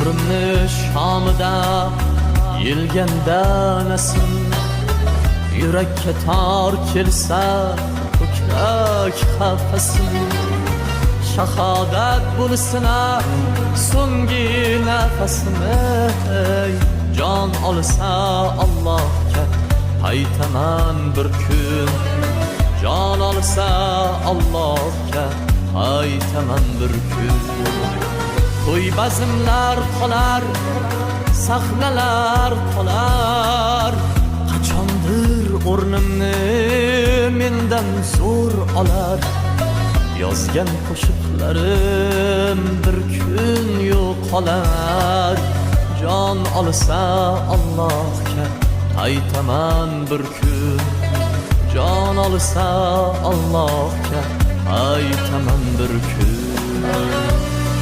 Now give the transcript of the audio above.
umrimni shomida yelganda nasim, yurakka tor kelsa ko'krak qafasim, shahodat bo'lsina so'nggi nafasim. Jon olsa Allohga aytaman bir kun, jon olsa Allohga aytaman bir kun. To'y bazmlar qolar, sahnalar qolar, qachondir o'rnimni mendan zo'r olar. Yozgan qo'shiqlarim bir kun yo'qolar. Jon olsa Allohga aytaman bir kun, jon olsa Allohga aytaman bir kun.